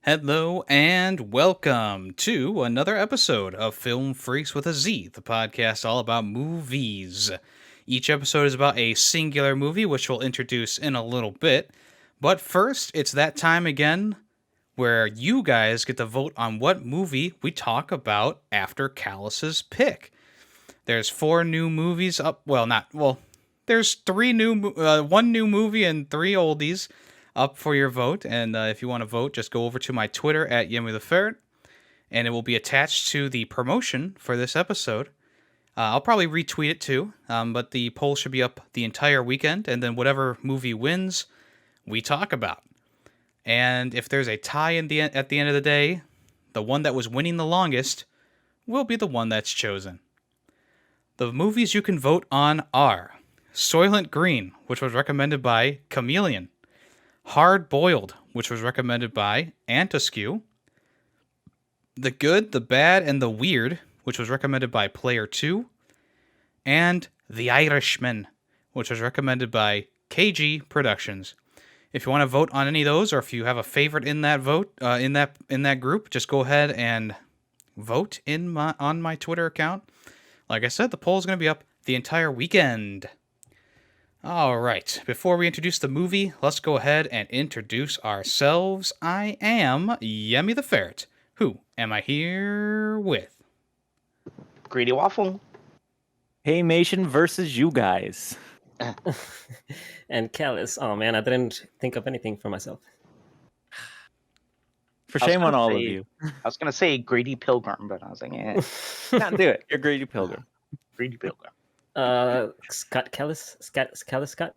Hello and welcome to another episode of Film Freaks with a Z, the podcast all about movies. Each episode is about a singular movie, which we'll introduce in a little bit. But first, it's that time again where you guys get to vote on what movie we talk about after Callus's pick. There's four new movies up. There's one new movie and three oldies up for your vote. And if you want to vote, just go over to my Twitter at Yemmy the Ferret, and it will be attached to the promotion for this episode. I'll probably retweet it too, but the poll should be up the entire weekend, and then whatever movie wins, we talk about. And if there's a tie at the end of the day, the one that was winning the longest will be the one that's chosen. The movies you can vote on are Soylent Green, which was recommended by Chameleon, Hard Boiled, which was recommended by Antiskew, The Good, the Bad, and the Weird, which was recommended by Player 2, and The Irishman, which was recommended by KG Productions. If you want to vote on any of those, or if you have a favorite in that vote, in that group, just go ahead and vote on my Twitter account. Like I said, the poll is going to be up the entire weekend. All right, before we introduce the movie, let's go ahead and introduce ourselves. I am Yemmy the Ferret. Who am I here with? Greedy Waffle. Hey Mation versus you guys. And Callus. Oh man, I didn't think of anything for myself. For shame on all of you. I was gonna say Greedy Pilgrim, but I was like, Can't do it. You're Greedy Pilgrim. Greedy Pilgrim. Scott Callus? Scott?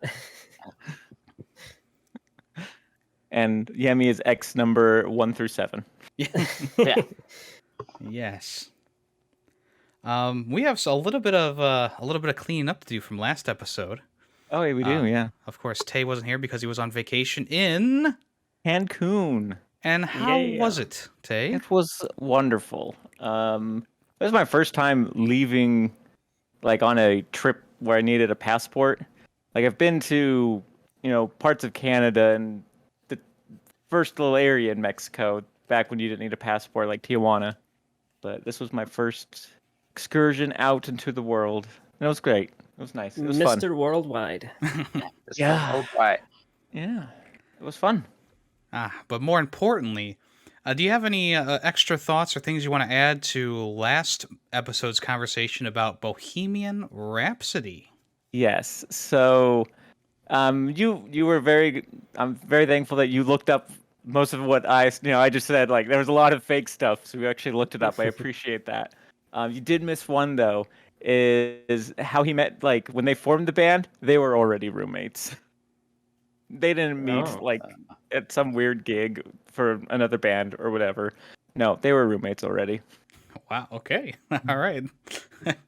And Yemmy is X number 1 through 7. Yeah. Yes. We have a little bit of cleaning up to do from last episode. Oh, yeah, we do, yeah. Of course, Tay wasn't here because he was on vacation in Cancun. And how was it, Tay? It was wonderful. It was my first time leaving, like, on a trip where I needed a passport. Like, I've been to, parts of Canada and the first little area in Mexico back when you didn't need a passport, like Tijuana. But this was my first excursion out into the world. And it was great. It was nice. It was fun. Mr. Worldwide. Yeah. Worldwide. Yeah. It was fun. But more importantly, do you have any extra thoughts or things you want to add to last episode's conversation about Bohemian Rhapsody? Yes. So, you were I'm very thankful that you looked up most of what I just said. Like, there was a lot of fake stuff, so we actually looked it up. I appreciate that. You did miss one though, is how he met. Like, when they formed the band, they were already roommates. They didn't meet at some weird gig for another band or whatever. No, they were roommates already. Wow. Okay. All right. But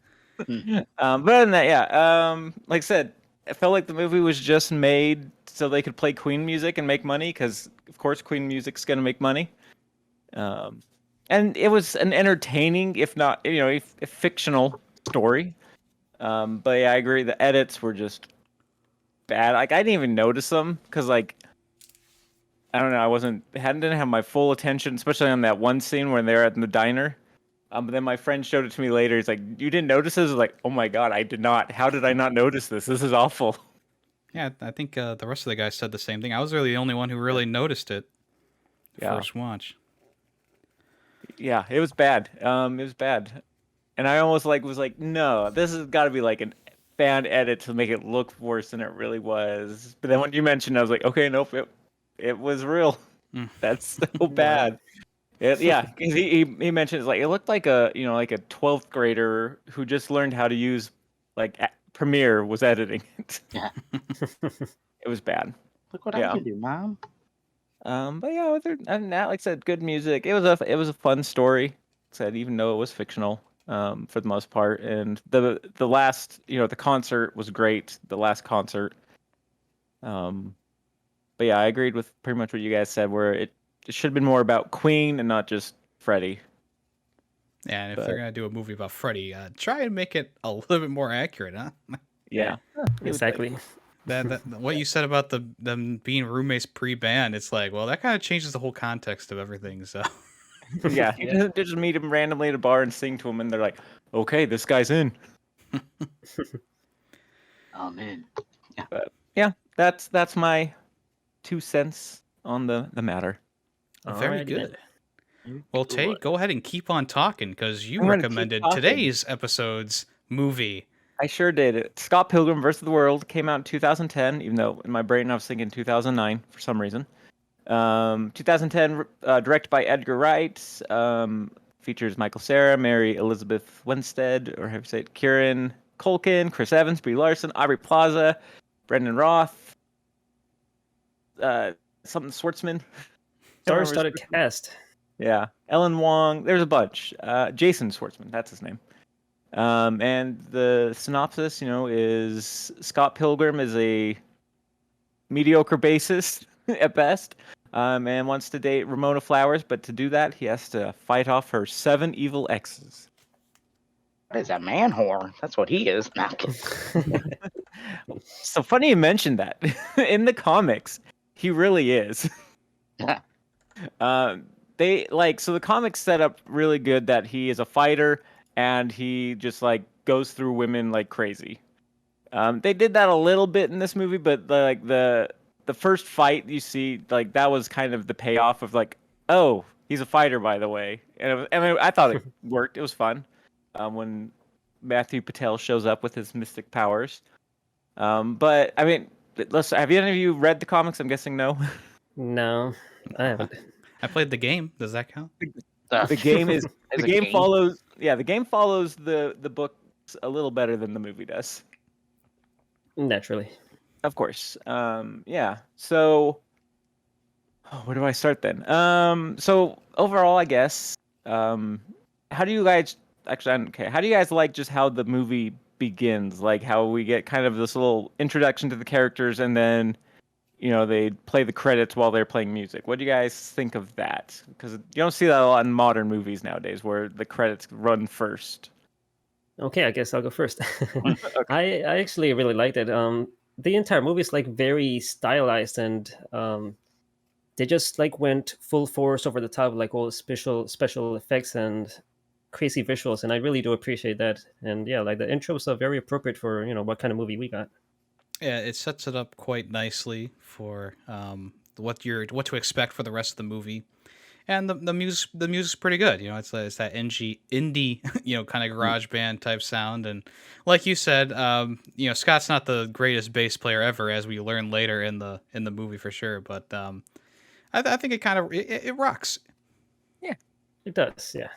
other than that, yeah. Like I said, I felt like the movie was just made so they could play Queen music and make money, because of course Queen music's gonna make money. And it was an entertaining, if not, a fictional story. But yeah, I agree. The edits were just bad. Like, I didn't even notice them because, like, I don't know, didn't have my full attention, especially on that one scene when they're at the diner. But then my friend showed it to me later. He's like, "You didn't notice this?" I was like, "Oh my god, I did not. How did I not notice this? This is awful." Yeah, I think the rest of the guys said the same thing. I was really the only one who really noticed it. First watch. Yeah, it was bad. It was bad, and I almost was like, "No, this has got to be like an fan edit to make it look worse than it really was." But then when you mentioned, I was like, "Okay, nope, it was real." That's so bad. Yeah, because he mentioned, it's like, it looked like a 12th grader who just learned how to use Premiere was editing it. Yeah. It was bad. Look what I can do, Mom. But yeah, other than that, like I said, good music. It was a fun story. Like I said, even though it was fictional, for the most part. And the last, the concert was great. The last concert. But yeah, I agreed with pretty much what you guys said, where it should have been more about Queen and not just Freddie. Yeah, and if they're gonna do a movie about Freddie, try and make it a little bit more accurate, huh? Yeah, Exactly. that what you said about them being roommates pre-band, it's like, well, that kind of changes the whole context of everything. So Yeah, they just meet him randomly at a bar and sing to him, and they're like, "Okay, this guy's in." Oh man. But yeah, that's my 2 cents on the matter. very Alrighty good. then. Well, Tay, go ahead and keep on talking because you I'm gonna keep recommended talking. today's episode's movie. I sure did. Scott Pilgrim vs. the World came out in 2010, even though in my brain I was thinking 2009 for some reason. 2010, directed by Edgar Wright. Features Michael Cera, Mary Elizabeth Winstead, or how you say it, Kieran Culkin, Chris Evans, Brie Larson, Aubrey Plaza, Brendan Roth, something Schwartzman. Star-studded cast. Yeah, Ellen Wong. There's a bunch. Jason Schwartzman, that's his name. And the synopsis, is Scott Pilgrim is a mediocre bassist at best, and wants to date Ramona Flowers, but to do that, he has to fight off her 7 evil exes. What is a man whore? That's what he is. Nah, I'm kidding. So funny you mentioned that. In the comics, he really is. So the comics set up really good that he is a fighter and he just like goes through women like crazy. They did that a little bit in this movie, but the first fight you see, like that was kind of the payoff of like, oh, he's a fighter, by the way. And I thought it worked. It was fun when Matthew Patel shows up with his mystic powers. But I mean, listen, have any of you read the comics? I'm guessing no. No, I haven't. I played the game. Does that count? The game is There's the a game game. follows. Yeah, the game follows the books a little better than the movie does. Naturally. Of course. Yeah. So, where do I start then? So overall, I guess. How do you guys actually? I don't care. How do you guys like just how the movie begins? Like how we get kind of this little introduction to the characters, and then, they play the credits while they're playing music. What do you guys think of that? Because you don't see that a lot in modern movies nowadays, where the credits run first. Okay, I guess I'll go first. I actually really liked it. The entire movie is like very stylized, and they just like went full force over the top, like all the special effects and crazy visuals, and I really do appreciate that. And yeah, like the intros are very appropriate for what kind of movie we got. Yeah, it sets it up quite nicely for what to expect for the rest of the movie, and the music's pretty good. It's that indie kind of garage band type sound, and like you said, Scott's not the greatest bass player ever, as we learn later in the movie for sure, but I think it kind of it rocks. Yeah, it does. Yeah,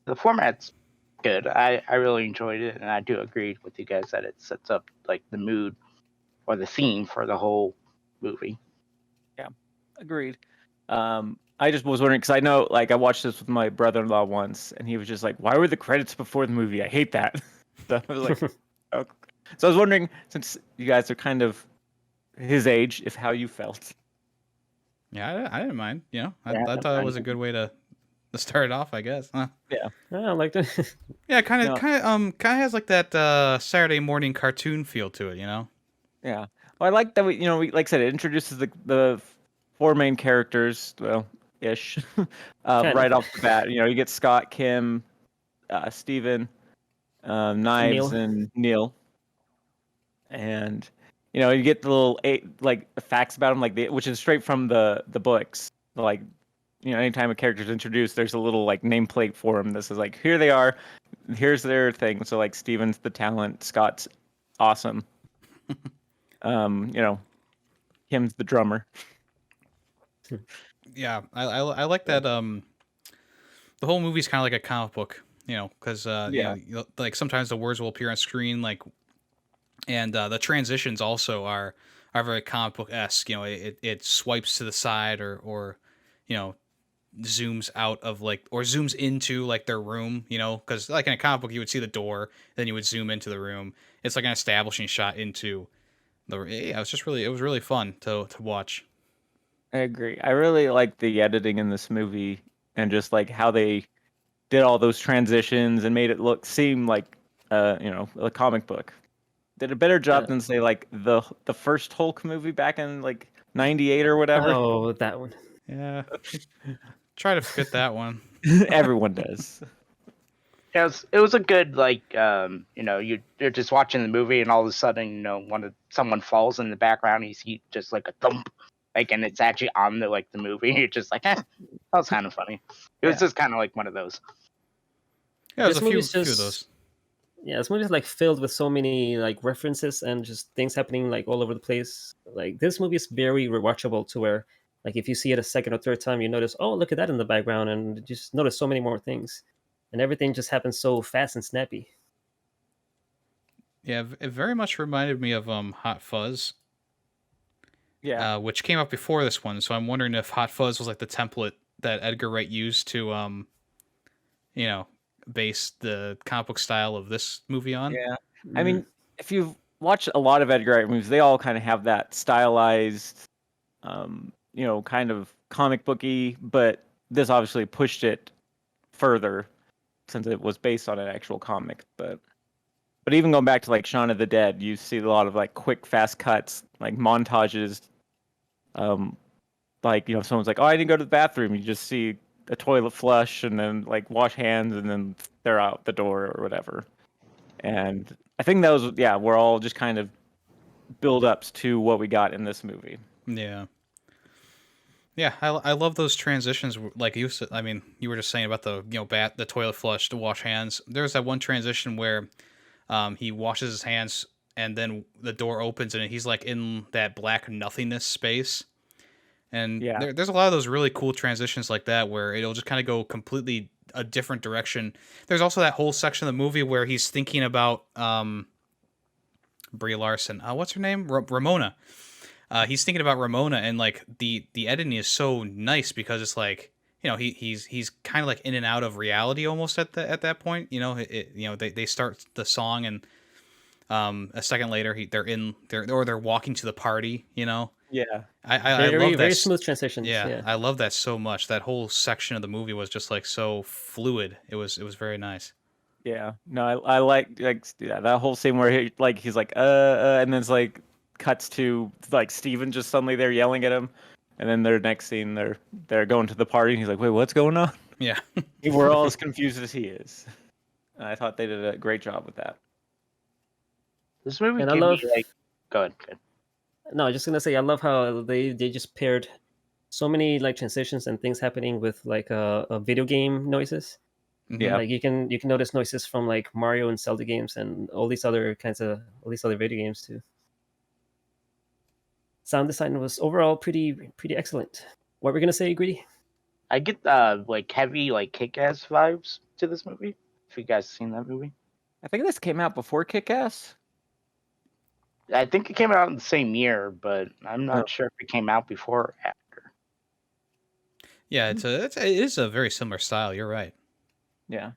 The format's good. I really enjoyed it, and I do agree with you guys that it sets up like the mood or the theme for the whole movie. Yeah, agreed. I just was wondering because I know, like, I watched this with my brother-in-law once, and he was just like, "Why were the credits before the movie? I hate that." So I was like, oh. So I was wondering, since you guys are kind of his age, if how you felt. Yeah, I didn't mind. I Yeah, thought it was a good way to start it off, I guess. Huh? Yeah, I liked it. Yeah, kind of has like that Saturday morning cartoon feel to it. Yeah. Well, I like that we like I said, it introduces the 4 main characters, well, ish, right off the bat. You get Scott, Kim, Steven, Knives, and Neil. And you get the little facts about them, which is straight from the books. Like, anytime a character's introduced, there's a little like nameplate for them. This is like, here they are, here's their thing. So like, Steven's the talent, Scott's awesome. Kim's the drummer. Yeah, I like that. The whole movie's kind of like a comic book, because like sometimes the words will appear on screen, like, and the transitions also are very comic book esque. It swipes to the side or zooms out of or zooms into like their room, because like in a comic book you would see the door, then you would zoom into the room. It's like an establishing shot into it was really fun to watch. I agree. I really like the editing in this movie and just like how they did all those transitions and made it seem like a comic book. did a better job Yeah. than say like the first Hulk movie back in like '98 or whatever. Oh, that one. Yeah. Try to forget that one. Everyone does. It was a good you're just watching the movie and all of a sudden someone falls in the background, you see just like a thump, and it's actually on the movie. You're just like, that was kind of funny. It was just kind of like one of those. Yeah, there's This a few, movie's few of just- those. Yeah, this movie is like filled with so many like references and just things happening like all over the place. Like this movie is very rewatchable to where like if you see it a second or third time, you notice, oh, look at that in the background, and you just notice so many more things, and everything just happens so fast and snappy. Yeah, it very much reminded me of Hot Fuzz, Yeah. which came out before this one. So I'm wondering if Hot Fuzz was like the template that Edgar Wright used to base the comic book style of this movie on. Yeah. I mean, if you've watched a lot of Edgar Wright movies, they all kind of have that stylized, kind of comic booky, but this obviously pushed it further since it was based on an actual comic. But even going back to like Shaun of the Dead, you see a lot of like quick, fast cuts, like montages. Someone's like, "Oh, I didn't go to the bathroom." You just see a toilet flush and then like wash hands and then they're out the door or whatever. And I think those, were all just kind of build-ups to what we got in this movie. Yeah. Yeah, I love those transitions. Like you said, I mean, you were just saying about the the toilet flush to wash hands. There's that one transition where he washes his hands and then the door opens and he's like in that black nothingness space. And there's a lot of those really cool transitions like that where it'll just kind of go completely a different direction. There's also that whole section of the movie where he's thinking about Brie Larson. What's her name? Ramona. He's thinking about Ramona, and like the editing is so nice because it's like he's kind of like in and out of reality almost at that point. They start the song and a second later they're walking to the party. Yeah, I love that. Very smooth transitions. Yeah, I love that so much. That whole section of the movie was just like so fluid. It was very nice. Yeah, no, I like that whole scene where he's like and then it's like cuts to like Steven just suddenly there yelling at him, and then their next scene they're going to the party and he's like, wait, what's going on? Yeah, we're all as confused as he is. And I thought they did a great job with that. This movie And gave I love. me like, go ahead. No, I was just gonna say I love how they just paired so many like transitions and things happening with like video game noises. Yeah. Like you can notice noises from like Mario and Zelda games and all these other video games too. Sound design was overall pretty excellent. What were we gonna say, Greedy? I get like heavy like Kick-Ass vibes to this movie. If you guys seen that movie, I think this came out before Kick-Ass. I think it came out in the same year, but I'm not sure if it came out before or after. Yeah, it is a very similar style. You're right. Yeah.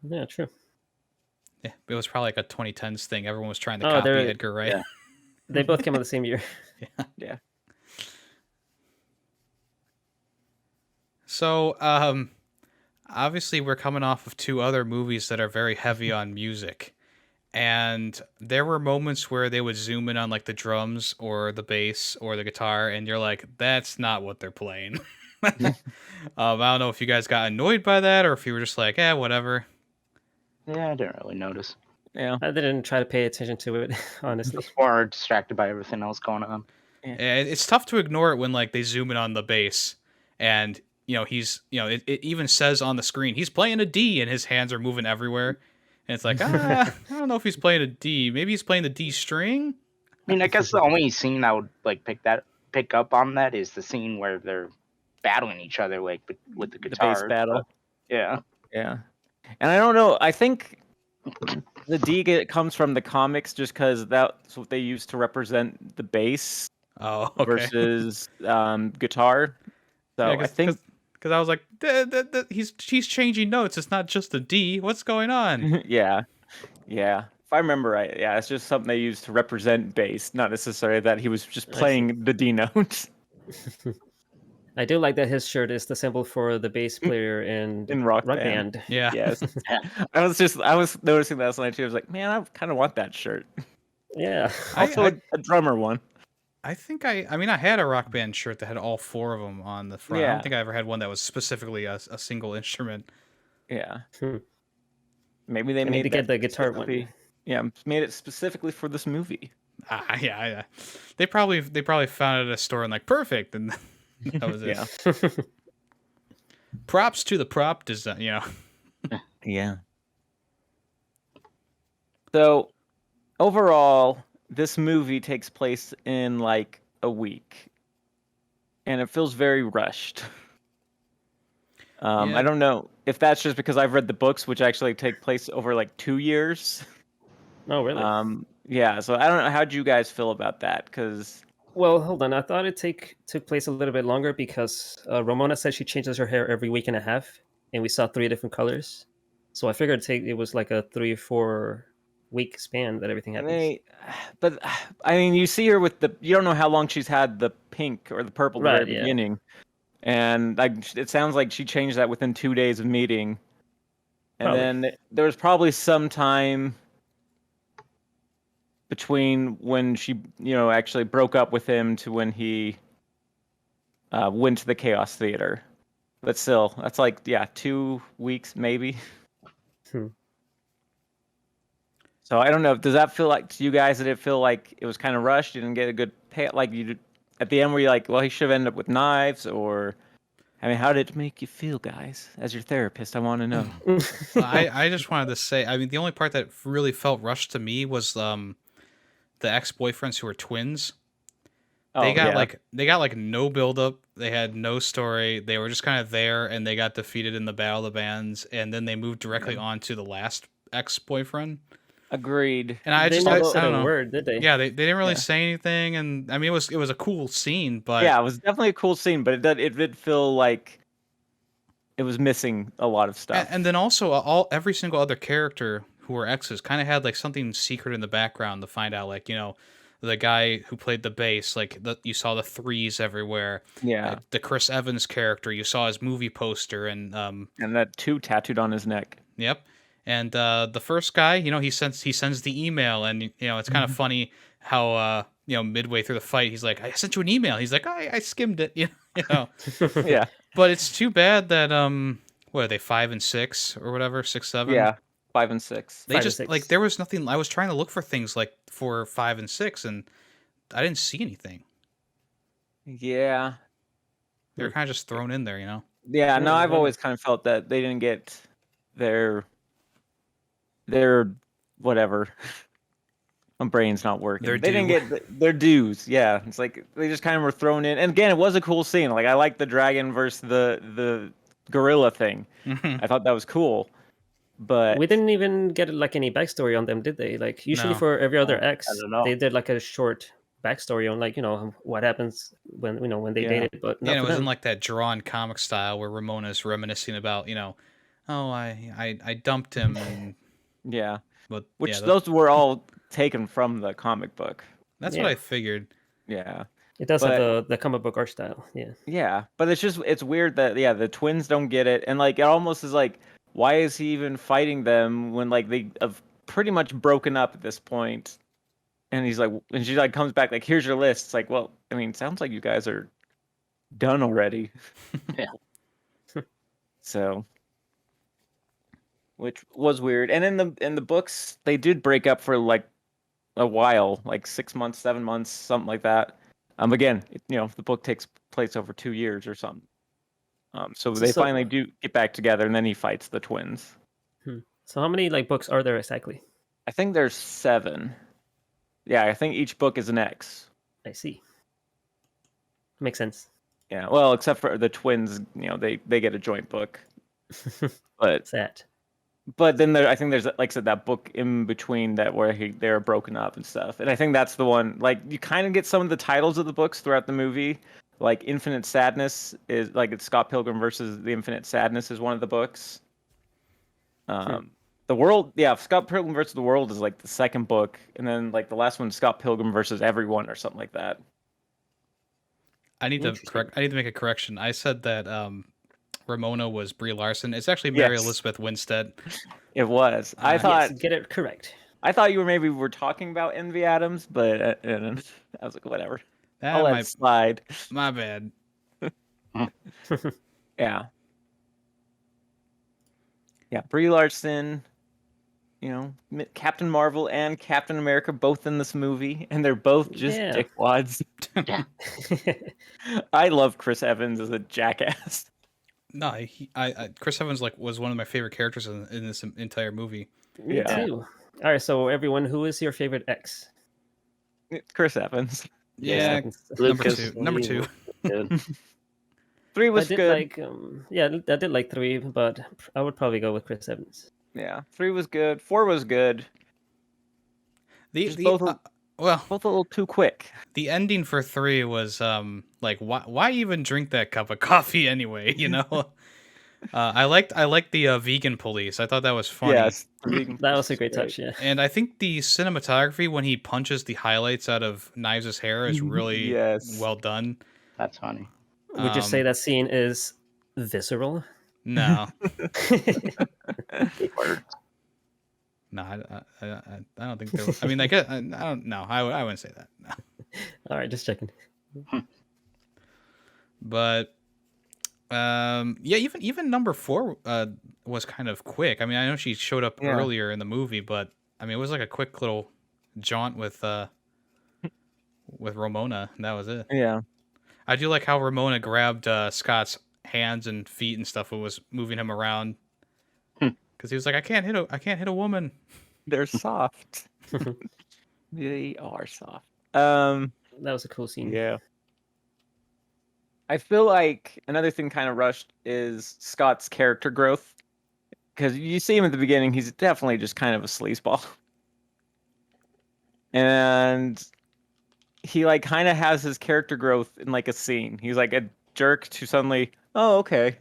Yeah, true. Yeah, it was probably like a 2010s thing. Everyone was trying to copy Edgar Wright. Yeah. They both came out the same year. Yeah. So, obviously, we're coming off of two other movies that are very heavy on music. And there were moments where they would zoom in on like the drums or the bass or the guitar, and you're like, that's not what they're playing. I don't know if you guys got annoyed by that or if you were just like, whatever. Yeah, I didn't really notice. Yeah. I didn't try to pay attention to it, honestly. Just more distracted by everything else going on. And it's tough to ignore it when like they zoom in on the bass and he's it even says on the screen he's playing a D and his hands are moving everywhere. And it's like, I don't know if he's playing a D. Maybe he's playing the D string. I mean, I guess the only scene I would like pick up on that is the scene where they're battling each other like with the guitar. The bass battle. Yeah. Yeah. And I don't know. I think the D comes from the comics just because that's what they used to represent the bass versus guitar. So yeah, I think because I was like, he's changing notes. It's not just a D. What's going on? yeah. If I remember right, it's just something they used to represent bass, not necessarily that he was just playing the D note. I do like that his shirt is the symbol for the bass player in Rock Band. Yeah. Yes. I was noticing that last night too. I was like, man, I kind of want that shirt. Yeah. Also a drummer one. I think I mean I had a Rock Band shirt that had all 4 of them on the front. I Yeah. don't think I ever had one that was specifically a single instrument. Yeah. Hmm. Maybe they I need made to that get the guitar one. specifically- Yeah, made it specifically for this movie. Yeah. They probably found it at a store and like perfect, and that was it. Yeah. Props to the prop design. You know. Yeah. So overall, this movie takes place in like a week, and it feels very rushed. Yeah. I don't know if that's just because I've read the books, which actually take place over like 2 years. Oh, really? Yeah. So I don't know. How'd you guys feel about that? Because Well, hold on. I thought it took place a little bit longer because Ramona said she changes her hair every week and a half, and we saw 3 different colors. So I figured it was like a 3 or 4 week span that everything happens. but I mean, you see her with you don't know how long she's had the pink or the purple at the Right, very yeah. beginning, and like it sounds like she changed that within 2 days of meeting, and Probably. then there was probably some time between when she actually broke up with him to when he went to the Chaos Theater. But still, that's like 2 weeks maybe. Hmm. So I don't know. Does that feel like to you guys? Did it feel like it was kind of rushed? You didn't get a good pay. Like you at the end, were you like, well, he should have ended up with knives? Or I mean, how did it make you feel, guys? As your therapist, I want to know. I just wanted to say, I mean, the only part that really felt rushed to me was the ex-boyfriends who were twins. They got like no build up. They had no story. They were just kind of there, and they got defeated in the Battle of the Bands, and then they moved directly on to the last ex-boyfriend. Agreed. And I They just never I said don't a know. word, did they? Yeah, they didn't really Yeah. say anything, and I mean it was a cool scene, but Yeah, it was definitely a cool scene, but it did feel like it was missing a lot of stuff. and then also every single other character who were exes kind of had like something secret in the background to find out, like the guy who played the bass, like you saw the threes everywhere. Yeah, The Chris Evans character, you saw his movie poster, and and that 2 tattooed on his neck. yep. And the first guy, he sends the email, and it's kind of funny how midway through the fight he's like, I sent you an email. He's like, I skimmed it, you know. Yeah, But it's too bad that what are they, 5 and 6 or whatever, 6, 7? yeah, 5 and 6. They 5 and just 6. like there was nothing. I was trying to look for things like for 5 and 6, and I didn't see anything. Yeah, They were kind of just thrown in there, yeah. No, I've Mhm. always kind of felt that they didn't get their whatever. My brain's not working. Their They didn't due. get their dues. Yeah, it's like they just kind of were thrown in. And again, it was a cool scene. Like I like the dragon versus the gorilla thing. I thought that was cool. But We didn't even get like any backstory on them, did they? Like usually No. for every other ex, don't know. they did like a short backstory on like what happens when when they Yeah. dated, but not Yeah, and it for was in them. like that drawn comic style where Ramona's reminiscing about, oh, I dumped him, and yeah, but which yeah, those were all taken from the comic book. that's Yeah. what I figured. Yeah. It does but- have the comic book art style. Yeah. Yeah, but it's weird that the twins don't get it, and like it almost is like, why is he even fighting them when like they have pretty much broken up at this point? And he's like, and she like comes back like, here's your list. It's like, well, I mean, sounds like you guys are done already. Yeah. So, which was weird. And in the books, they did break up for like a while, like 6 months, 7 months, something like that. Again, the book takes place over 2 years or something. So they So- finally do get back together, and then he fights the twins. So how many like books are there exactly? I think there's 7. Yeah, I think each book is an X. I see. Makes sense. Yeah, well, except for the twins, they get a joint book. But Sad. then I think there's, like I said, that book in between that where they're broken up and stuff. And I think that's the one, like, you kind of get some of the titles of the books throughout the movie. Like Infinite Sadness is like, it's Scott Pilgrim versus the Infinite Sadness is one of the books. The World, Scott Pilgrim versus the World is like the second book, and then like the last one, Scott Pilgrim versus Everyone or something like that. I need to Interesting. I need to make a correction. I said that Ramona was Brie Larson. It's actually Mary Yes. Elizabeth Winstead. It was. I Yes, thought Yes, get it correct. I thought you were talking about Envy Adams, but and I was like, whatever. I'll let it slide. My bad. Yeah. Yeah, Brie Larson, Captain Marvel and Captain America both in this movie, and they're both just dickwads. Yeah. I love Chris Evans as a jackass. No, Chris Evans was one of my favorite characters in this entire movie. Me too. All right, so everyone, who is your favorite X? Chris Evans. Yeah, number two. Good. 3 was good. I did like 3, but I would probably go with Chris Evans. Yeah, 3 was good. 4 was good. Both a little too quick. The ending for 3 was why even drink that cup of coffee anyway? I liked the vegan police. I thought that was funny. Yes, that was a great touch. Yeah, and I think the cinematography when he punches the highlights out of Knives' hair is really well done. That's funny. Would you say that scene is visceral? No. No, I don't think there was. I mean, I don't know. I wouldn't say that. No. All right, just checking. But even number 4 was kind of quick. I mean, I know she showed up earlier in the movie, but I mean, it was like a quick little jaunt with Ramona, and that was it. Yeah. I do like how Ramona grabbed Scott's hands and feet and stuff and was moving him around because he was like, I can't hit a woman. They're soft. They are soft. That was a cool scene. Yeah. I feel like another thing kind of rushed is Scott's character growth, because you see him at the beginning, he's definitely just kind of a sleazeball, and he kind of has his character growth in a scene. He's like a jerk to suddenly, oh, okay.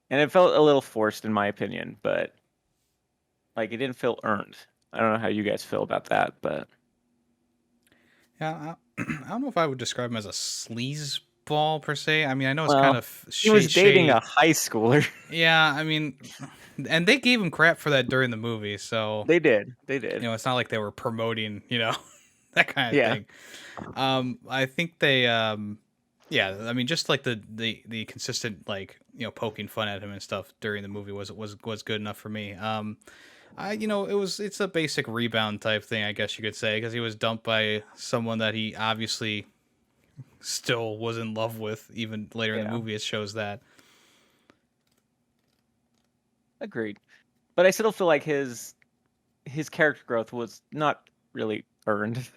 And it felt a little forced in my opinion, but it didn't feel earned. I don't know how you guys feel about that, but yeah, I don't know if I would describe him as a sleazeball per se. I mean, I know it's kind of he was dating a high schooler. Yeah, I mean, and they gave him crap for that during the movie, so they did. It's not like they were promoting, that kind of thing. I think they, I mean, just the consistent poking fun at him and stuff during the movie was good enough for me. It's a basic rebound type thing, I guess you could say, because he was dumped by someone that he obviously still was in love with. Even later in the movie, it shows that. Agreed, but I still feel like his character growth was not really earned.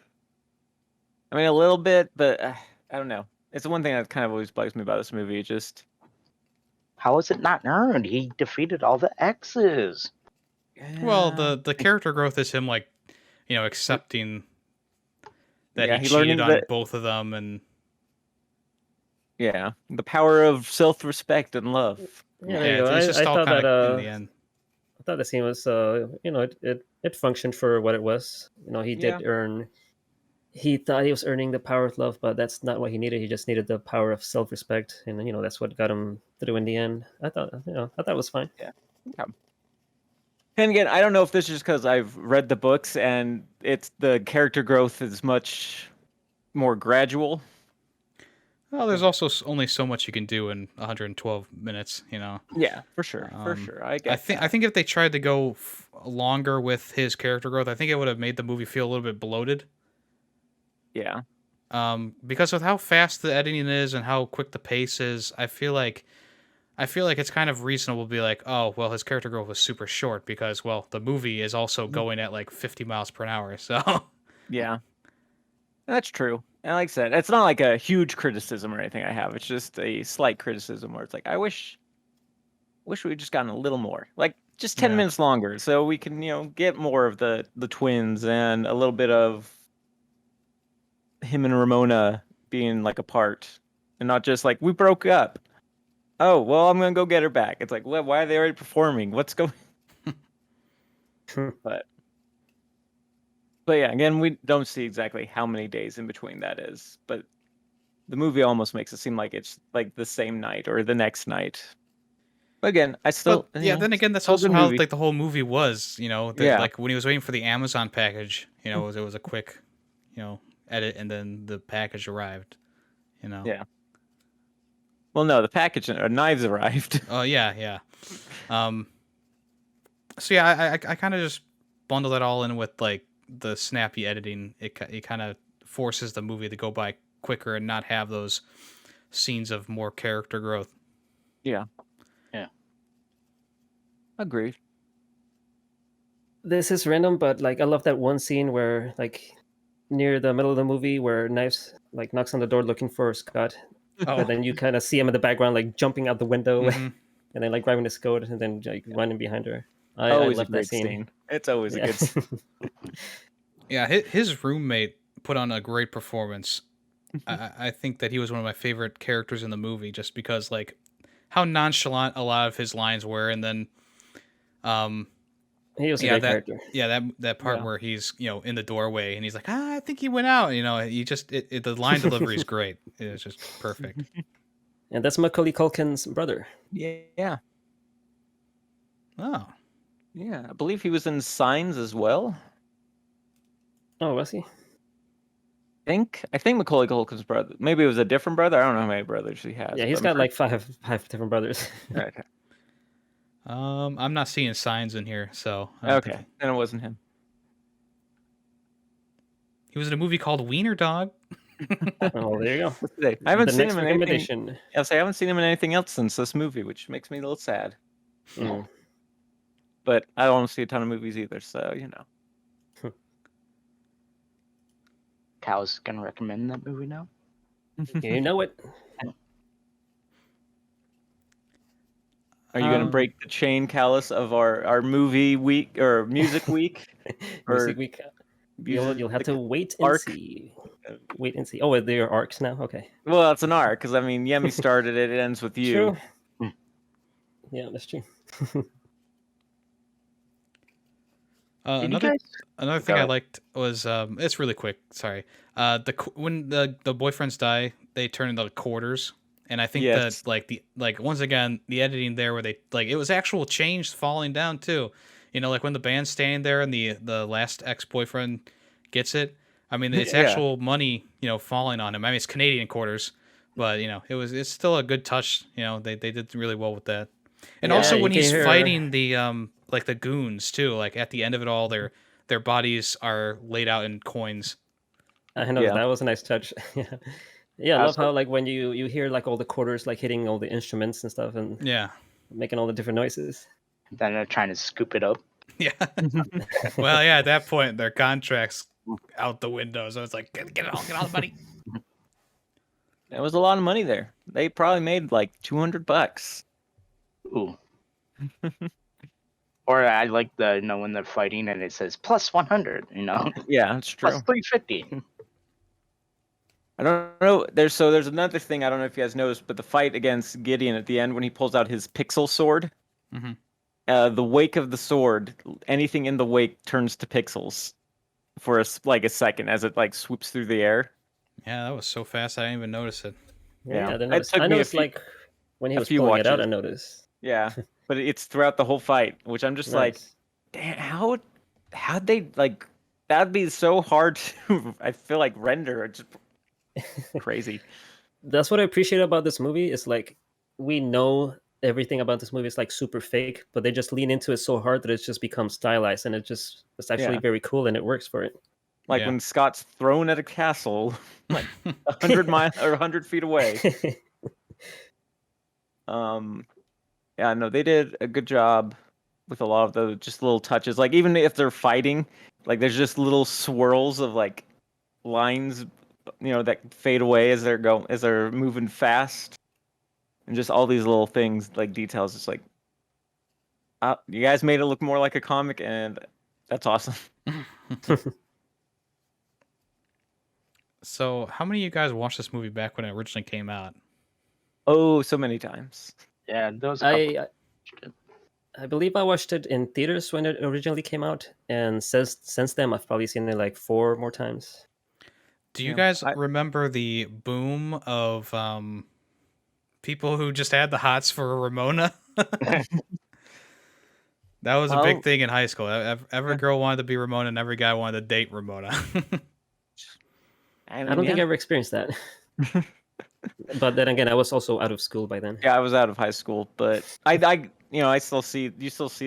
I mean, a little bit, but I don't know. It's the one thing that kind of always bugs me about this movie. Just how is it not earned? He defeated all the X's. Well, the character growth is him accepting that he cheated on both of them, and the power of self-respect and love. Yeah, it's just all kind of in the end. I thought the scene was, it functioned for what it was. He did earn. He thought he was earning the power of love, but that's not what he needed. He just needed the power of self-respect, and that's what got him through in the end. I thought it was fine. Yeah. And again, I don't know if this is just because I've read the books and the character growth is much more gradual. Well, there's also only so much you can do in 112 minutes, Yeah, for sure, for sure. I think if they tried to go longer with his character growth, I think it would have made the movie feel a little bit bloated. Yeah. Because with how fast the editing is and how quick the pace is, I feel like it's kind of reasonable to be like, oh, well, his character growth was super short because, well, the movie is also going at 50 miles per hour. So yeah, that's true. And like I said, it's not a huge criticism or anything I have. It's just a slight criticism where it's I wish we'd just gotten a little more, just 10 minutes longer, so we can get more of the twins and a little bit of him and Ramona being apart, and not just we broke up. Oh, well, I'm gonna go get her back. It's why are they already performing? What's going? But yeah, again, we don't see exactly how many days in between that is, but the movie almost makes it seem like it's the same night or the next night. Again, I still But yeah, then again, that's still a also good how movie. like the whole movie was. Yeah. Like when he was waiting for the Amazon package, it was a quick, edit, and then the package arrived. Yeah. Well, no, the package knives arrived. Oh yeah. Um. So yeah, I kind of just bundle it all in with like the snappy editing. It kind of forces the movie to go by quicker and not have those scenes of more character growth. Yeah. Yeah. Agreed. This is random, but like I love that one scene where like near the middle of the movie where Knives like knocks on the door looking for Scott, but then you kind of see him in the background like jumping out the window Mhm. and then like grabbing his coat and then like running behind her. I Always love a that great scene. scene. It's always a good scene. Yeah, his roommate put on a great performance. I think that he was one of my favorite characters in the movie, just because like how nonchalant a lot of his lines were, and then He was a yeah great character. that part Yeah. where he's in the doorway and he's like, I think he went out. He just the line delivery is great. It's just perfect. And that's Macaulay Culkin's brother. Yeah. Oh, Yeah. I believe he was in Signs as well. Oh, was he? I think Macaulay Culkin's brother. Maybe it was a different brother. I don't know how many brothers he has. Yeah, he's but I'm got like five different brothers. pretty- Okay. I'm not seeing signs in here, so I don't think Okay. Then it wasn't him. he was in a movie called Wiener Dog. Oh, there you go. What's today? I haven't The seen next him in anything. recommendation. Yes, I haven't seen him in anything else since this movie, which makes me a little sad. Mm. But I don't see a ton of movies either, so Cal's gonna recommend that movie now. You know it. Are you gonna break the chain, Callus, of our movie week or music week? Music Or week. music- You'll have to wait and arc? see. Wait and see. Oh, they're arcs now. Okay. Well, it's an arc because I mean, Yemmy started it. It ends with you. True. Hmm. Yeah, that's true. Did you Another guys? another thing Go I ahead. liked was it's really quick. Sorry. When the boyfriends die, they turn into quarters, and I think Yes. that like once again the editing there where they like it was actual change falling down too. Like when the band's standing there and the last ex boyfriend gets it. I mean, it's Yeah. actual money falling on him. I mean, it's Canadian quarters, but it's still a good touch. They did really well with that. And Yeah, also you when can he's hear- fighting the like the goons too, like at the end of it all, their bodies are laid out in coins. I know Yeah. that was a nice touch. Yeah. Yeah, I love Also- how like when you hear like all the quarters like hitting all the instruments and stuff and Yeah, making all the different noises. Then they're trying to scoop it up. yeah. Well, yeah. At that point, their contracts out the window, so it's like get it all the money. There was a lot of money there. They probably made like $200. Ooh. Or I like the when they're fighting and it says plus 100. Yeah, that's true. Plus 350. I don't know. There's another thing I don't know if you guys noticed, but the fight against Gideon at the end when he pulls out his pixel sword, Mhm. The wake of the sword, anything in the wake turns to pixels for a second as it like swoops through the air. Yeah, that was so fast I didn't even notice it. Yeah, Yeah. I didn't It notice. took I me a noticed few- like when he a was few pulling it out, I watches. noticed. Yeah, but it's throughout the whole fight, which I'm just like, Nice. damn, how'd they like? That'd be so hard to I feel like render. It's just crazy. That's what I appreciate about this movie. Is like we know everything about this movie is like super fake, but they just lean into it so hard that it's just become stylized, and it's actually Yeah. very cool, and it works for it. Like Yeah. when Scott's thrown at a castle, like 100 miles or 100 feet away. Yeah, no, they did a good job with a lot of the just little touches. Like even if they're fighting, like there's just little swirls of like lines, that fade away as they're moving fast, and just all these little things like details. It's like, you guys made it look more like a comic, and that's awesome. So, how many of you guys watched this movie back when it originally came out? Oh, so many times. Yeah, those. A couple. I believe I watched it in theaters when it originally came out, and since then I've probably seen it like 4 more times. Do you Yeah, guys I- remember the boom of people who just had the hots for Ramona. That was a big thing in high school. Every girl wanted to be Ramona, and every guy wanted to date Ramona. I don't think I ever experienced that. But then again, I was also out of school by then. Yeah, I was out of high school, but you still see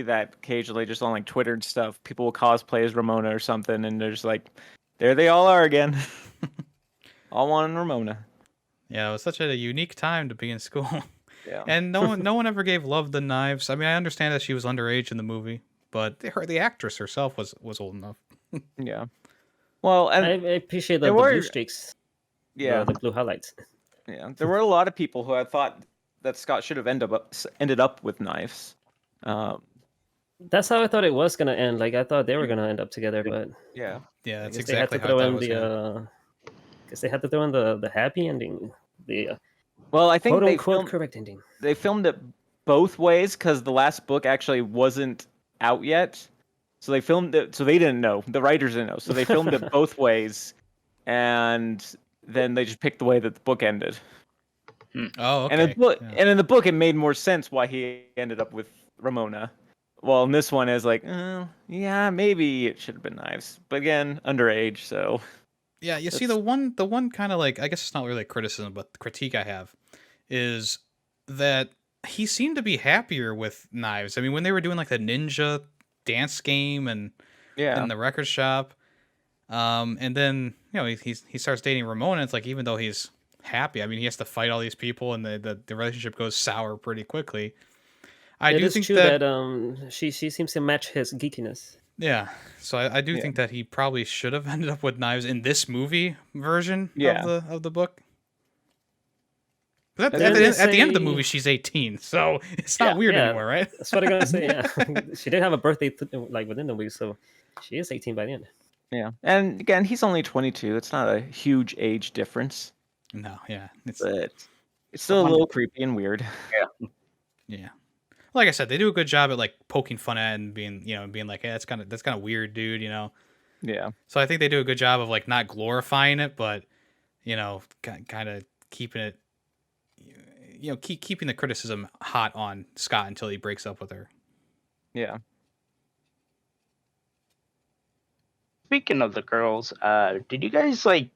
that occasionally just on like Twitter and stuff. People will cosplay as Ramona or something, and they're just like, there they all are again, all wanting Ramona. Yeah, it was such a unique time to be in school. Yeah, and no one ever gave love to Knives. I mean, I understand that she was underage in the movie, but the actress herself was old enough. Yeah. Well, and I appreciate the blue streaks. Yeah, the blue highlights. Yeah, there were a lot of people who had thought that Scott should have ended up with Knives. That's how I thought it was gonna end. Like I thought they were gonna end up together, but yeah, that's exactly how I thought it was gonna. Because they had to throw in the happy ending, well, I think they filmed correct ending. They filmed it both ways because the last book actually wasn't out yet, so they filmed it. So they didn't know. The writers didn't know, so they filmed it both ways, and then they just picked the way that the book ended. Oh, okay. And in the book, it made more sense why he ended up with Ramona. Well, in this one, is like, yeah, maybe it should have been Knives, but again, underage, so. Yeah, you see, the one kind of like, I guess it's not really a criticism, but the critique I have is that he seemed to be happier with Knives. I mean, when they were doing like the ninja dance game and in the record shop, and then he starts dating Ramona. It's like, even though he's happy, I mean, he has to fight all these people, and the relationship goes sour pretty quickly. It is true that she seems to match his geekiness. Yeah, so I do think that he probably should have ended up with Knives in this movie version of the book. But at the end of the movie, she's 18, so it's not weird anymore, right? That's what I'm gonna say. Yeah, she did have a birthday like within the week, so she is 18 by the end. Yeah, and again, he's only 22. It's not a huge age difference. No, yeah, it's still a little creepy and weird. Yeah. Like I said, they do a good job at like poking fun at and being like, hey, that's kind of weird, dude, Yeah. So I think they do a good job of like not glorifying it, but kind of keeping it, keeping the criticism hot on Scott until he breaks up with her. Yeah. Speaking of the girls, did you guys like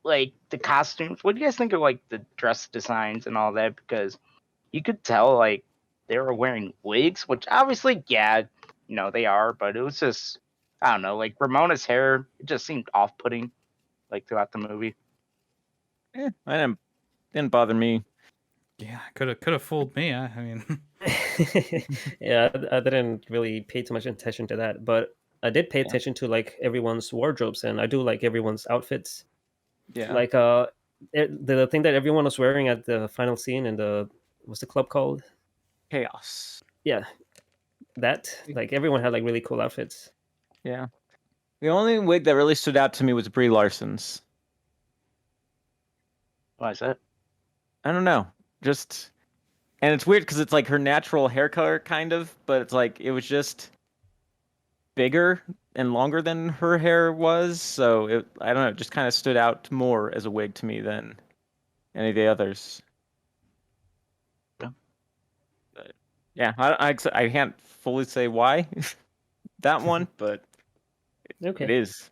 the costumes? What do you guys think of like the dress designs and all that? Because you could tell like they were wearing wigs, which obviously, they are, but it was just, I don't know, like Ramona's hair, it just seemed off-putting, like throughout the movie. Yeah, didn't bother me. Yeah, could have fooled me. I mean, yeah, I didn't really pay too much attention to that, but I did pay attention to like everyone's wardrobes, and I do like everyone's outfits. Yeah, like the thing that everyone was wearing at the final scene in what's the club called? Chaos. Yeah, that like everyone had like really cool outfits. Yeah, the only wig that really stood out to me was Brie Larson's. Why is that? I don't know. Just, and it's weird because it's like her natural hair color, kind of, but it's like it was just bigger and longer than her hair was. So I don't know, it just kind of stood out more as a wig to me than any of the others. Yeah, I can't fully say why that one, but it is.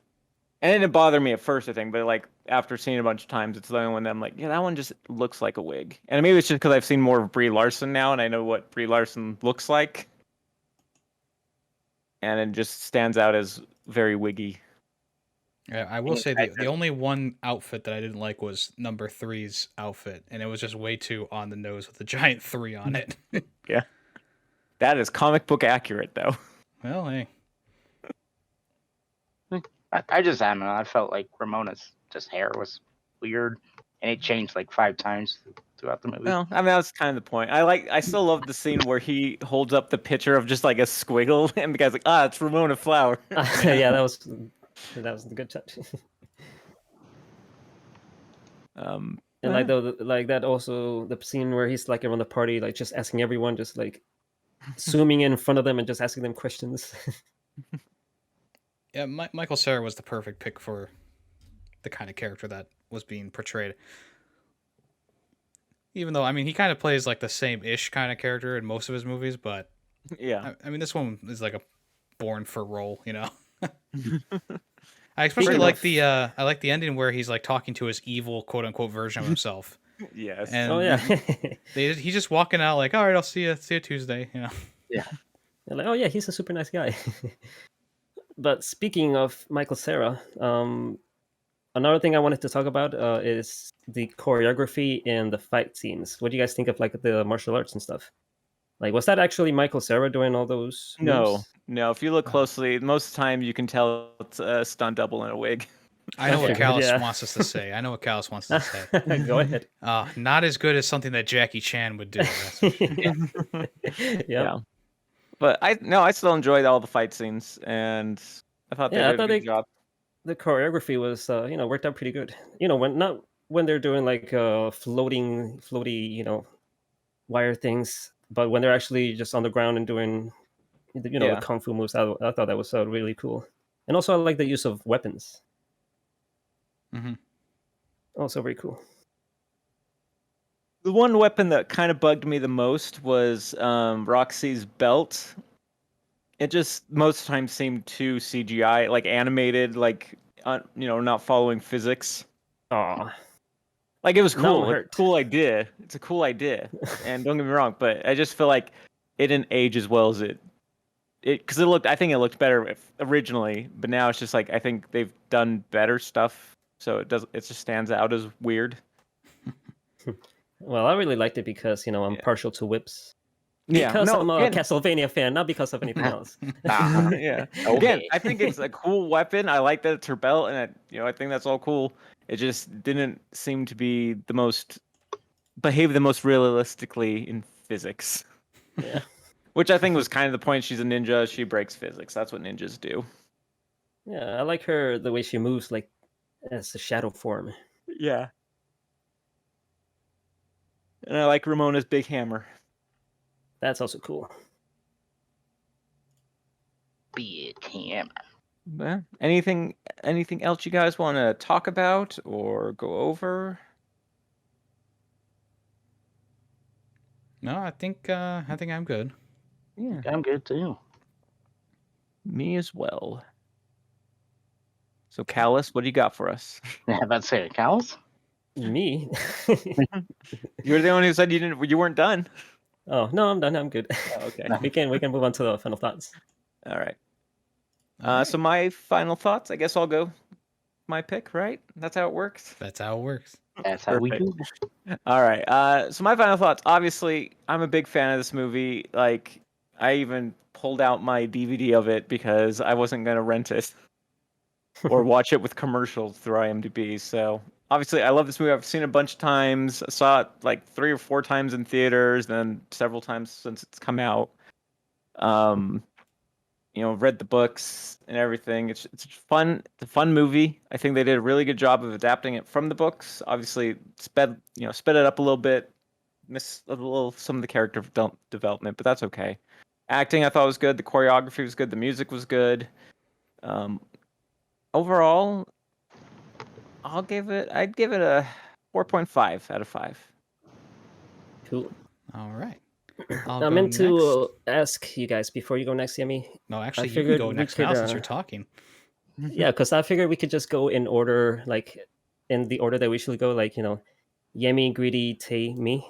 And it didn't bother me at first, I think, but like after seeing it a bunch of times, it's the only one that I'm like, yeah, that one just looks like a wig. And maybe it's just because I've seen more of Brie Larson now, and I know what Brie Larson looks like, and it just stands out as very wiggy. Yeah, I will say the only one outfit that I didn't like was number 3's outfit, and it was just way too on the nose with the giant 3 on it. Yeah. That is comic book accurate, though. Well, hey. I just, I don't know, I felt like Ramona's just hair was weird, and it changed like 5 times throughout the movie. Well, I mean, that was kind of the point. I still love the scene where he holds up the picture of just like a squiggle, and the guy's like, it's Ramona Flower. Yeah, that was a good touch. And like like that also the scene where he's like around the party, like just asking everyone, just like zooming in front of them and just asking them questions. Yeah, Michael Cera was the perfect pick for the kind of character that was being portrayed. Even though, I mean, he kind of plays like the same-ish kind of character in most of his movies, but Yeah. I mean, this one is like a born for role, you know. I especially Pretty like much. the I like the ending where he's like talking to his evil quote unquote version of himself, Yes. and Oh yeah. he's just walking out like, all right, I'll see you Tuesday, you know. They're like, oh yeah, he's a super nice guy. But speaking of Michael Cera, another thing I wanted to talk about is the choreography and the fight scenes. What do you guys think of like the martial arts and stuff? Like, was that actually Michael Cera doing all those No, moves? no. If you look closely, most of the time you can tell it's a stunt double in a wig. I know what figured, Callus yeah. wants us to say. I know what Callus wants us to say. Go ahead. Not as good as something that Jackie Chan would do. That's for sure. Yeah. But I still enjoyed all the fight scenes, and I thought they Yeah, I did a thought good job. the choreography was worked out pretty good. When they're doing like floaty wire things, but when they're actually just on the ground and doing the Yeah. kung fu moves, I thought that was really cool. And also I like the use of weapons. hmm Also very cool. The one weapon that kind of bugged me the most was Roxy's belt. It just most of the time seemed too CGI, like animated, like not following physics. Aw. Like it was Now cool. I'm It's hurt. a cool idea. It's a cool idea. And don't get me wrong, but I just feel like it didn't age as well as it because I think it looked better originally, but now it's just like I think they've done better stuff, so it just stands out as weird. Well, I really liked it because I'm Yeah. partial to whips. Yeah, Because no, I'm a again, Castlevania fan, not because of anything else. yeah. Okay. Again, I think it's a cool weapon. I like that it's her belt, and I think that's all cool. It just didn't seem to be behave the most realistically in physics. Yeah. Which I think was kind of the point. She's a ninja. She breaks physics. That's what ninjas do. Yeah, I like the way she moves, like as a shadow form. Yeah. And I like Ramona's big hammer. That's also cool. Big hammer. Well, anything else you guys want to talk about or go over? No, I think I'm good. Yeah, I'm good too. me as well. So, Callus, what do you got for us? Yeah, about to say cows. Me? You're the one who said you weren't done. Oh no, I'm done. I'm good. Oh, okay. we can move on to the final thoughts. All right. All right. So my final thoughts. I guess I'll go my pick. Right? That's how it works. That's how it works. That's how we do. All right. So my final thoughts. Obviously, I'm a big fan of this movie. Like, I even pulled out my DVD of it because I wasn't gonna rent it or watch it with commercials through IMDb. So obviously, I love this movie. I've seen it a bunch of times. I saw it like 3 or 4 times in theaters, then several times since it's come out. Read the books and everything. It's fun. It's a fun movie. I think they did a really good job of adapting it from the books. Obviously, sped it up a little bit. Missed a little some of the character development, but that's okay. Acting I thought was good. The choreography was good. The music was good. Overall, I'd give it a 4.5 out of 5. Cool. All right. I meant to ask you guys before you go next, Yemmy. No, actually, you can figured go we next now could, since you're talking. Yeah, because I figured we could just go in order, like in the order that we usually go, like Yemmy, Greedy, Tay, me.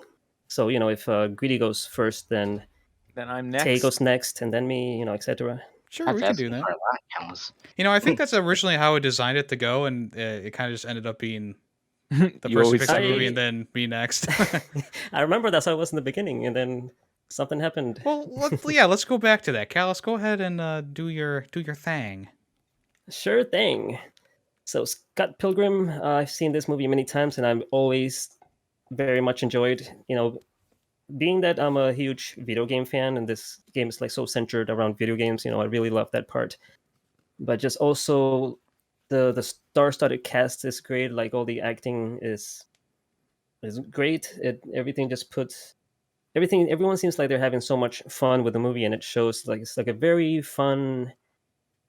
So if Greedy goes first, then I'm Tay next. goes next, and then me, etc. Sure, we can do that. For a lot, cows. I think that's originally how I designed it to go, and it kind of just ended up being the You person always picks the say- movie and then me next. I remember that's how it was in the beginning, and then something happened. Well, let's go back to that. Callus, go ahead and do your thing. Sure thing. So Scott Pilgrim, I've seen this movie many times, and I've always very much enjoyed. Being that I'm a huge video game fan, and this game is like so centered around video games, I really love that part. But just also the star-studded cast is great. Like all the acting is great. Everything just puts everything. Everyone seems like they're having so much fun with the movie, and it shows. Like it's like a very fun,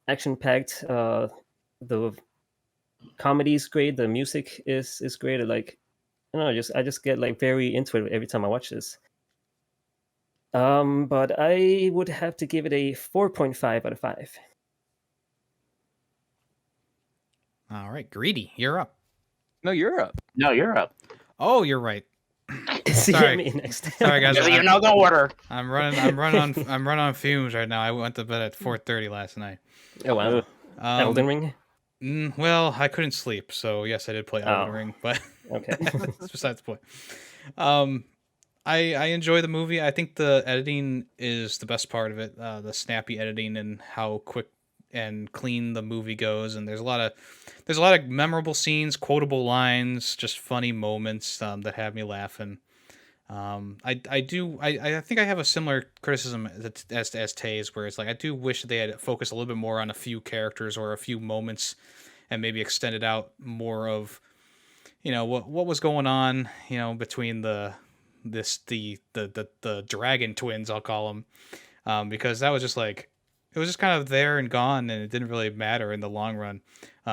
action-packed. The comedy is great. The music is great. Like I don't know, I just get like very into it every time I watch this. But I would have to give it a 4.5 out of 5. All right, Greedy, you're up. No, you're up. No, you're up. Oh, you're right. See Sorry. me next. Sorry, guys. You know the order. I'm running on fumes right now. I went to bed at 4:30 last night. Oh wow. Elden Ring. Well, I couldn't sleep, so yes, I did play Elden Ring, but Okay. that's besides the point. I enjoy the movie. I think the editing is the best part of it. The snappy editing and how quick and clean the movie goes. And there's a lot of memorable scenes, quotable lines, just funny moments that have me laughing. I think I have a similar criticism as Tay's, where it's like I do wish they had focused a little bit more on a few characters or a few moments, and maybe extended out more of, what was going on, between the dragon twins, I'll call them, because that was just like, it was just kind of there and gone, and it didn't really matter in the long run.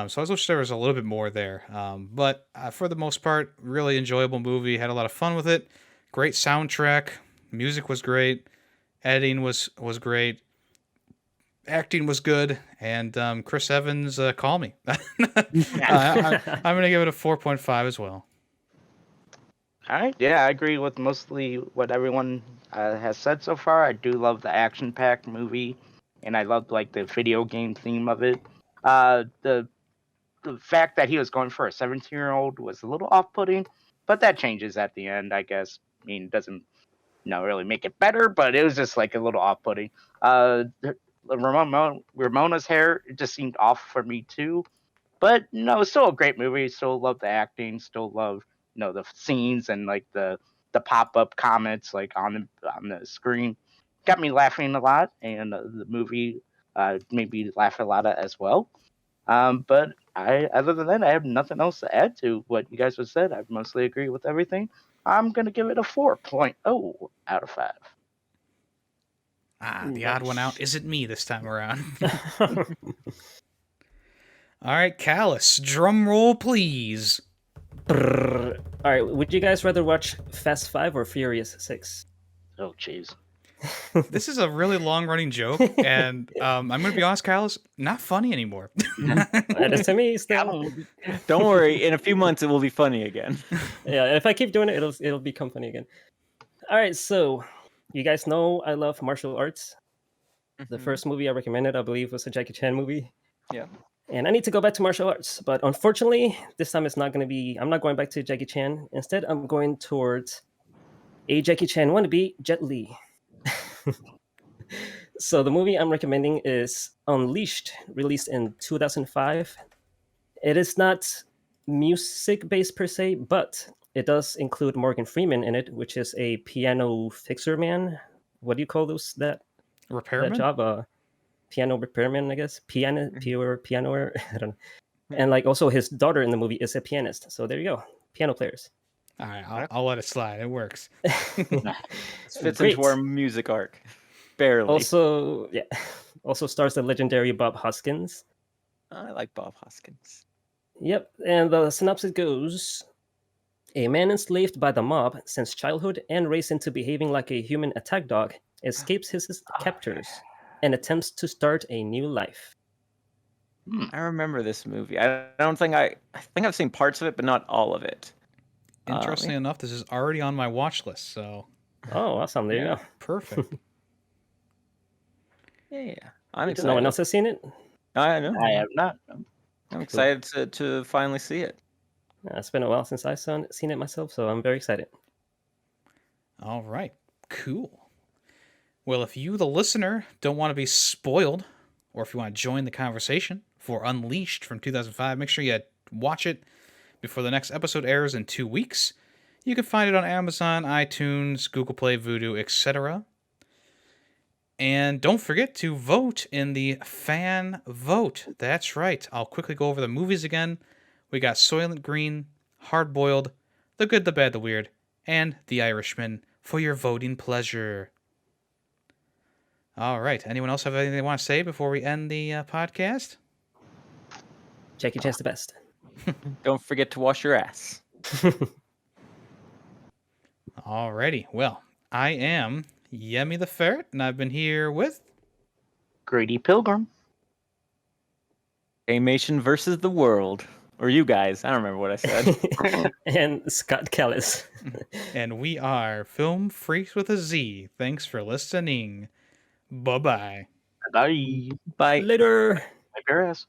So I wish there was a little bit more there. But for the most part, really enjoyable movie. Had a lot of fun with it. Great soundtrack. Music was great. Editing was great. Acting was good. And Chris Evans, call me. I'm going to give it a 4.5 as well. All right. Yeah, I agree with mostly what everyone has said so far. I do love the action-packed movie, and I love like the video game theme of it. The fact that he was going for a 17-year-old was a little off-putting, but that changes at the end, I guess. I mean, it doesn't really make it better, but it was just like a little off-putting. Ramona's hair, it just seemed off for me too. But no, it's still a great movie. Still love the acting. Still love the scenes and like the pop-up comments like on the screen. Got me laughing a lot, and the movie made me laugh a lot as well. But other than that, I have nothing else to add to what you guys have said. I mostly agree with everything. I'm gonna give it a 4.0 out of 5. The odd one out isn't me this time around. All right, Callus, drum roll, please. All right, would you guys rather watch Fast 5 or Furious 6? Oh, jeez. This is a really long-running joke, and I'm going to be honest, Callus, not funny anymore. That is to me still. Don't worry, in a few months it will be funny again. Yeah, if I keep doing it, it'll become funny again. All right, so you guys know I love martial arts. The first movie I recommended, I believe, was a Jackie Chan movie. Yeah. And I need to go back to martial arts, but unfortunately, this time it's not going to be. I'm not going back to Jackie Chan. Instead, I'm going towards a Jackie Chan wannabe, Jet Li. So the movie I'm recommending is Unleashed, released in 2005. It is not music-based per se, but it does include Morgan Freeman in it, which is a piano fixer man. What do you call that Repairman? That job? Piano repairman, I guess. Pure pianoer. I don't know. And like also his daughter in the movie is a pianist. So there you go. Piano players. All right, I'll let it slide. It works. Fits into our music arc. Barely. Also stars the legendary Bob Hoskins. I like Bob Hoskins. Yep, and the synopsis goes: a man enslaved by the mob since childhood and raised into behaving like a human attack dog escapes his captors and attempts to start a new life. I remember this movie. I think I've seen parts of it, but not all of it. Interestingly enough, this is already on my watch list, so... Oh, awesome. There you go. Perfect. Yeah. I'm excited. No one else has seen it? I know. I have not. I'm excited to finally see it. It's been a while since I've seen it myself, so I'm very excited. All right. Cool. Well, if you, the listener, don't want to be spoiled, or if you want to join the conversation for Unleashed from 2005, make sure you watch it before the next episode airs in 2 weeks. You can find it on Amazon, iTunes, Google Play, Vudu, etc. And don't forget to vote in the fan vote. That's right. I'll quickly go over the movies again. We got Soylent Green, Hard Boiled, The Good, the Bad, the Weird, and The Irishman for your voting pleasure. All right. Anyone else have anything they want to say before we end the podcast? Jackie Chan's the best. Don't forget to wash your ass. Alrighty. Well, I am Yemmy the Ferret, and I've been here with. Grady Pilgrim. Amation versus the world. Or you guys. I don't remember what I said. And Scott Callis. And we are Film Freaks with a Z. Thanks for listening. Bye-bye. Bye. Bye. Later. Bye, Paris.